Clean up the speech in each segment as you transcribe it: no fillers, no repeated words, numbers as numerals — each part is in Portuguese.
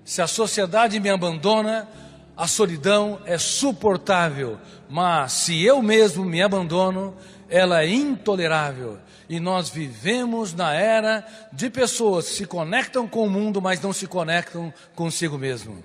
Se a sociedade me abandona, a solidão é suportável, mas se eu mesmo me abandono, ela é intolerável. E nós vivemos na era de pessoas que se conectam com o mundo, mas não se conectam consigo mesmo.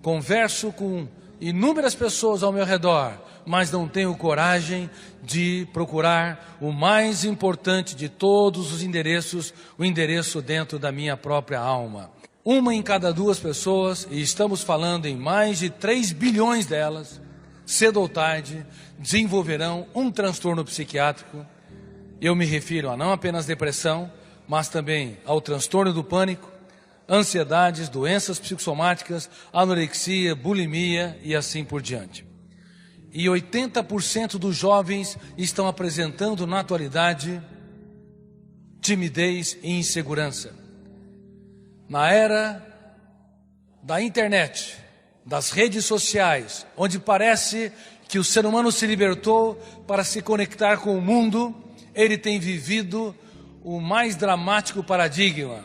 Converso com inúmeras pessoas ao meu redor, mas não tenho coragem de procurar o mais importante de todos os endereços, o endereço dentro da minha própria alma. 1 em cada 2 pessoas, e estamos falando em mais de 3 bilhões delas, cedo ou tarde, desenvolverão um transtorno psiquiátrico. Eu me refiro a não apenas depressão, mas também ao transtorno do pânico, ansiedades, doenças psicossomáticas, anorexia, bulimia e assim por diante. E 80% dos jovens estão apresentando na atualidade timidez e insegurança. Na era da internet, das redes sociais, onde parece que o ser humano se libertou para se conectar com o mundo, ele tem vivido o mais dramático paradigma.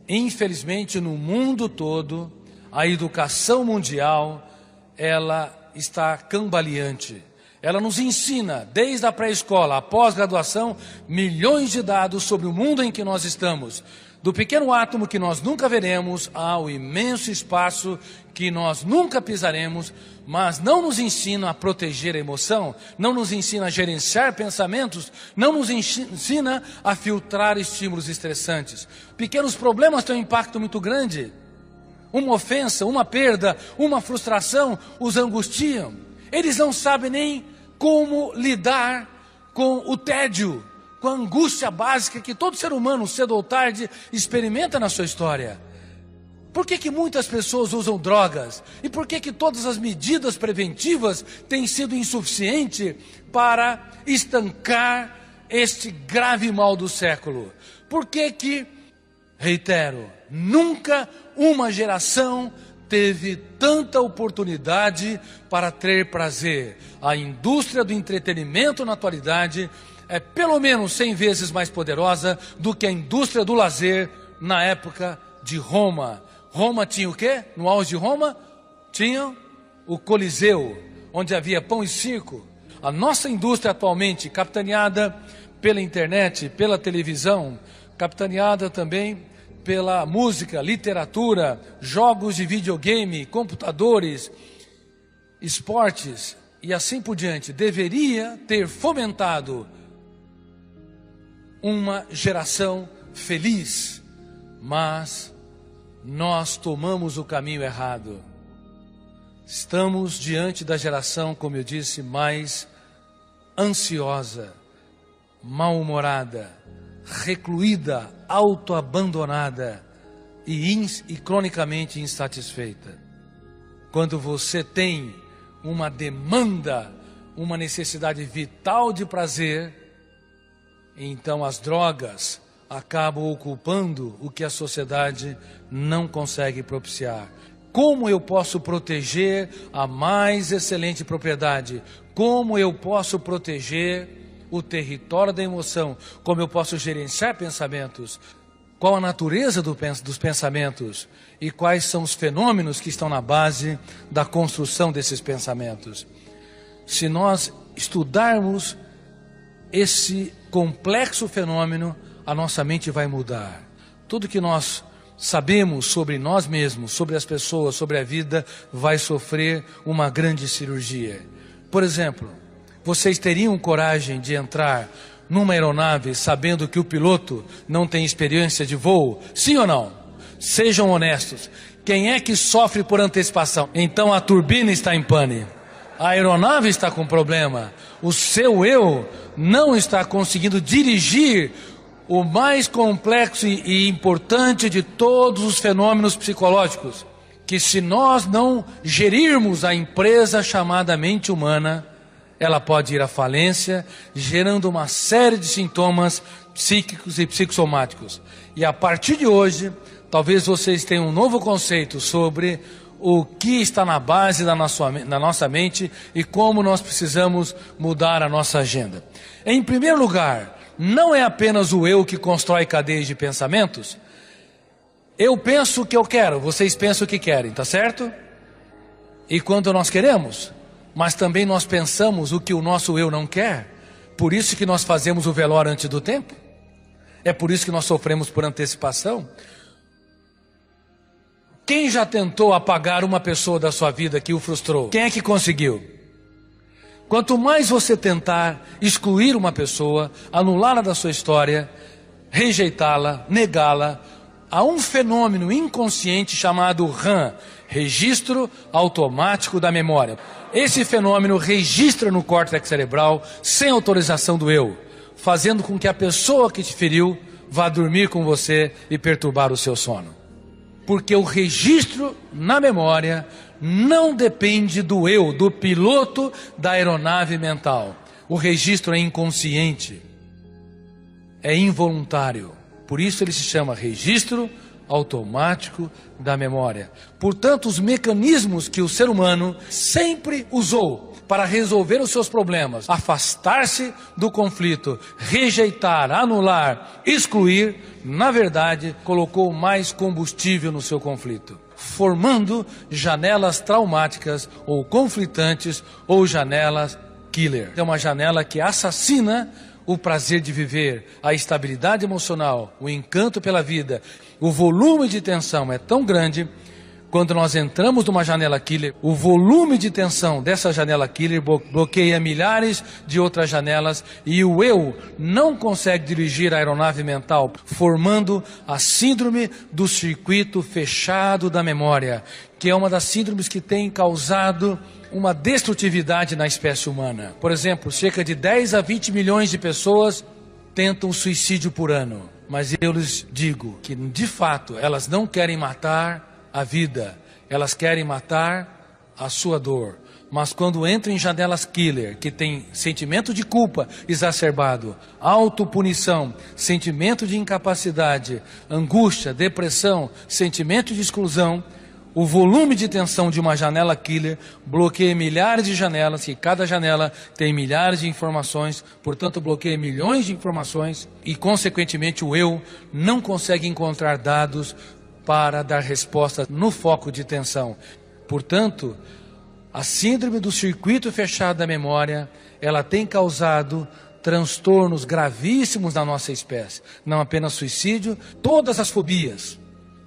Infelizmente, no mundo todo, a educação mundial, ela está cambaleante. Ela nos ensina, desde a pré-escola, a pós-graduação, milhões de dados sobre o mundo em que nós estamos. Do pequeno átomo que nós nunca veremos, ao imenso espaço que nós nunca pisaremos, mas não nos ensina a proteger a emoção, não nos ensina a gerenciar pensamentos, não nos ensina a filtrar estímulos estressantes. Pequenos problemas têm um impacto muito grande. Uma ofensa, uma perda, uma frustração os angustiam. Eles não sabem nem como lidar com o tédio, com a angústia básica que todo ser humano, cedo ou tarde, experimenta na sua história. Por que muitas pessoas usam drogas? E por que todas as medidas preventivas têm sido insuficientes para estancar este grave mal do século? Por que, reitero, nunca uma geração teve tanta oportunidade para ter prazer? A indústria do entretenimento na atualidade é pelo menos 100 vezes mais poderosa do que a indústria do lazer na época de Roma. Roma tinha o quê? No auge de Roma, tinha o Coliseu, onde havia pão e circo. A nossa indústria atualmente, capitaneada pela internet, pela televisão, capitaneada também pela música, literatura, jogos de videogame, computadores, esportes e assim por diante, deveria ter fomentado uma geração feliz, mas nós tomamos o caminho errado. Estamos diante da geração, como eu disse, mais ansiosa, mal-humorada, recluída, autoabandonada e cronicamente insatisfeita. Quando você tem uma demanda, uma necessidade vital de prazer, então as drogas acabam ocupando o que a sociedade não consegue propiciar. Como eu posso proteger a mais excelente propriedade? Como eu posso proteger o território da emoção? Como eu posso gerenciar pensamentos? Qual a natureza dos pensamentos? E quais são os fenômenos que estão na base da construção desses pensamentos? Se nós estudarmos esse complexo fenômeno, a nossa mente vai mudar. Tudo que nós sabemos sobre nós mesmos, sobre as pessoas, sobre a vida, vai sofrer uma grande cirurgia. Por exemplo, vocês teriam coragem de entrar numa aeronave sabendo que o piloto não tem experiência de voo? Sim ou não? Sejam honestos. Quem é que sofre por antecipação? Então a turbina está em pane. A aeronave está com problema. O seu eu não está conseguindo dirigir o mais complexo e importante de todos os fenômenos psicológicos, que se nós não gerirmos a empresa chamada mente humana, ela pode ir à falência, gerando uma série de sintomas psíquicos e psicossomáticos. E a partir de hoje, talvez vocês tenham um novo conceito sobre o que está na base da nossa mente e como nós precisamos mudar a nossa agenda. Em primeiro lugar, não é apenas o eu que constrói cadeias de pensamentos. Eu penso o que eu quero, vocês pensam o que querem, tá certo? E quando nós queremos, mas também nós pensamos o que o nosso eu não quer. Por isso que nós fazemos o velório antes do tempo. É por isso que nós sofremos por antecipação. Quem já tentou apagar uma pessoa da sua vida que o frustrou? Quem é que conseguiu? Quanto mais você tentar excluir uma pessoa, anulá-la da sua história, rejeitá-la, negá-la, há um fenômeno inconsciente chamado RAM, Registro Automático da Memória. Esse fenômeno registra no córtex cerebral sem autorização do eu, fazendo com que a pessoa que te feriu vá dormir com você e perturbar o seu sono. Porque o registro na memória não depende do eu, do piloto da aeronave mental. O registro é inconsciente, é involuntário. Por isso ele se chama registro automático da memória. Portanto, os mecanismos que o ser humano sempre usou para resolver os seus problemas, afastar-se do conflito, rejeitar, anular, excluir, na verdade, colocou mais combustível no seu conflito, formando janelas traumáticas ou conflitantes ou janelas killer. É uma janela que assassina o prazer de viver, a estabilidade emocional, o encanto pela vida. O volume de tensão é tão grande, quando nós entramos numa janela killer, o volume de tensão dessa janela killer bloqueia milhares de outras janelas e o eu não consegue dirigir a aeronave mental, formando a síndrome do circuito fechado da memória, que é uma das síndromes que tem causado uma destrutividade na espécie humana. Por exemplo, cerca de 10 a 20 milhões de pessoas tentam suicídio por ano. Mas eu lhes digo que, de fato, elas não querem matar a vida, elas querem matar a sua dor. Mas quando entram em janelas killer, que tem sentimento de culpa exacerbado, autopunição, sentimento de incapacidade, angústia, depressão, sentimento de exclusão, o volume de tensão de uma janela killer bloqueia milhares de janelas, e cada janela tem milhares de informações, portanto bloqueia milhões de informações e, consequentemente, o eu não consegue encontrar dados para dar resposta no foco de tensão. Portanto, a síndrome do circuito fechado da memória, ela tem causado transtornos gravíssimos na nossa espécie. Não apenas suicídio, todas as fobias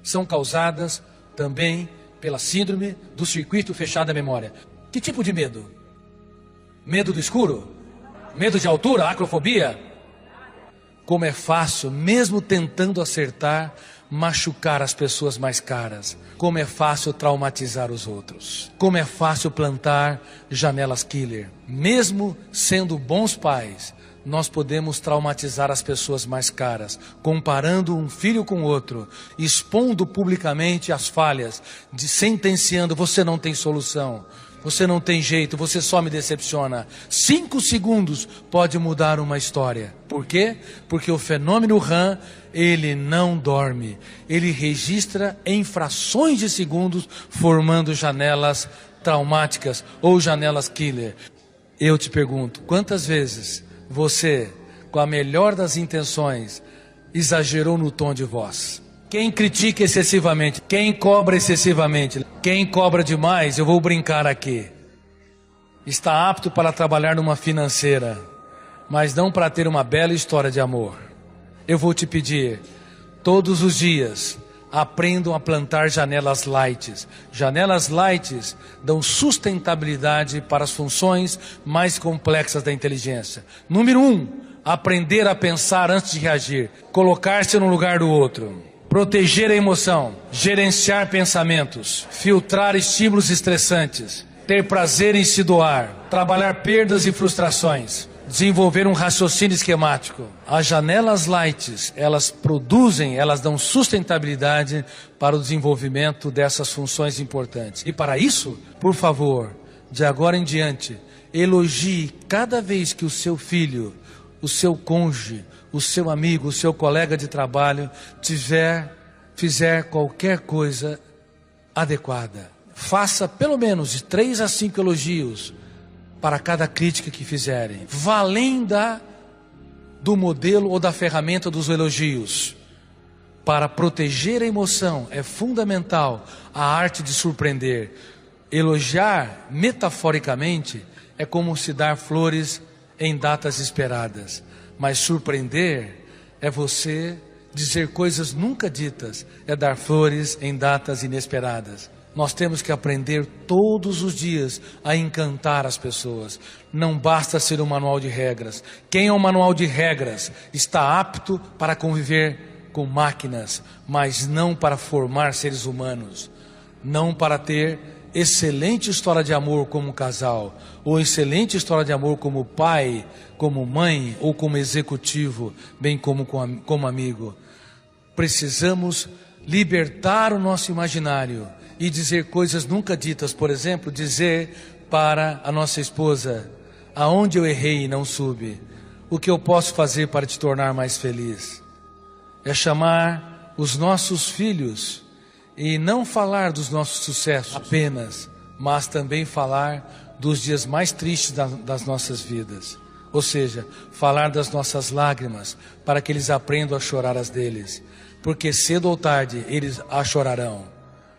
são causadas também pela síndrome do circuito fechado da memória. Que tipo de medo? Medo do escuro? Medo de altura? Acrofobia? Como é fácil, mesmo tentando acertar, machucar as pessoas mais caras. Como é fácil traumatizar os outros. Como é fácil plantar janelas killer. Mesmo sendo bons pais, nós podemos traumatizar as pessoas mais caras, comparando um filho com outro, expondo publicamente as falhas, sentenciando: você não tem solução, você não tem jeito, você só me decepciona. 5 segundos pode mudar uma história. Por quê? Porque o fenômeno RAM, ele não dorme. Ele registra em frações de segundos, formando janelas traumáticas ou janelas killer. Eu te pergunto, quantas vezes você, com a melhor das intenções, exagerou no tom de voz? Quem critica excessivamente, quem cobra excessivamente, quem cobra demais, eu vou brincar aqui, está apto para trabalhar numa financeira, mas não para ter uma bela história de amor. Eu vou te pedir, todos os dias, aprendam a plantar janelas lights. Janelas lights dão sustentabilidade para as funções mais complexas da inteligência. Número 1, aprender a pensar antes de reagir. Colocar-se no lugar do outro. Proteger a emoção. Gerenciar pensamentos. Filtrar estímulos estressantes. Ter prazer em se doar. Trabalhar perdas e frustrações. Desenvolver um raciocínio esquemático. As janelas lights, elas dão sustentabilidade para o desenvolvimento dessas funções importantes. E para isso, por favor, de agora em diante, elogie cada vez que o seu filho, o seu cônjuge, o seu amigo, o seu colega de trabalho fizer qualquer coisa adequada. Faça pelo menos de 3 a 5 elogios para cada crítica que fizerem. Vá além do modelo ou da ferramenta dos elogios. Para proteger a emoção é fundamental a arte de surpreender. Elogiar, metaforicamente, é como se dar flores em datas esperadas. Mas surpreender é você dizer coisas nunca ditas, é dar flores em datas inesperadas. Nós temos que aprender todos os dias a encantar as pessoas. Não basta ser um manual de regras. Quem é um manual de regras está apto para conviver com máquinas, mas não para formar seres humanos. Não para ter excelente história de amor como casal, ou excelente história de amor como pai, como mãe, ou como executivo, bem como como amigo. Precisamos libertar o nosso imaginário e dizer coisas nunca ditas. Por exemplo, dizer para a nossa esposa: aonde eu errei e não soube? O que eu posso fazer para te tornar mais feliz? É chamar os nossos filhos e não falar dos nossos sucessos apenas, mas também falar dos dias mais tristes das nossas vidas. Ou seja, falar das nossas lágrimas, para que eles aprendam a chorar as deles. Porque cedo ou tarde eles a chorarão.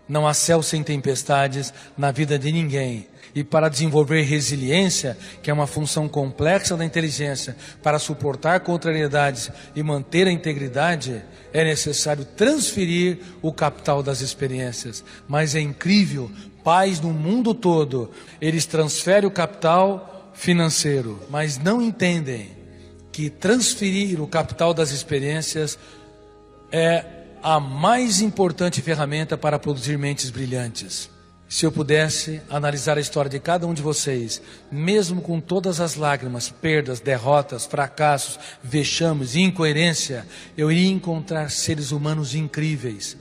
Não há céu sem tempestades na vida de ninguém. E para desenvolver resiliência, que é uma função complexa da inteligência, para suportar contrariedades e manter a integridade, é necessário transferir o capital das experiências. Mas é incrível, pais no mundo todo, eles transferem o capital financeiro, mas não entendem que transferir o capital das experiências é a mais importante ferramenta para produzir mentes brilhantes. Se eu pudesse analisar a história de cada um de vocês, mesmo com todas as lágrimas, perdas, derrotas, fracassos, vexames e incoerência, eu iria encontrar seres humanos incríveis.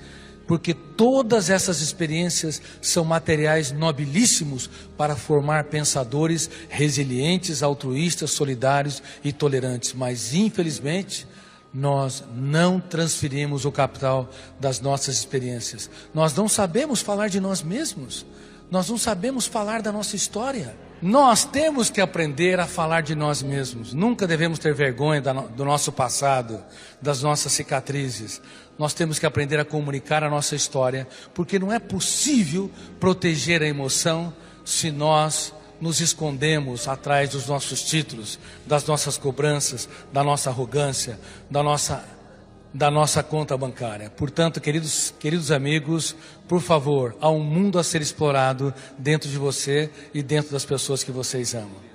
Porque todas essas experiências são materiais nobilíssimos para formar pensadores resilientes, altruístas, solidários e tolerantes. Mas, infelizmente, nós não transferimos o capital das nossas experiências. Nós não sabemos falar de nós mesmos. Nós não sabemos falar da nossa história. Nós temos que aprender a falar de nós mesmos. Nunca devemos ter vergonha do nosso passado, das nossas cicatrizes. Nós temos que aprender a comunicar a nossa história, porque não é possível proteger a emoção se nós nos escondemos atrás dos nossos títulos, das nossas cobranças, da nossa arrogância, da nossa conta bancária. Portanto, queridos amigos, por favor, há um mundo a ser explorado dentro de você e dentro das pessoas que vocês amam.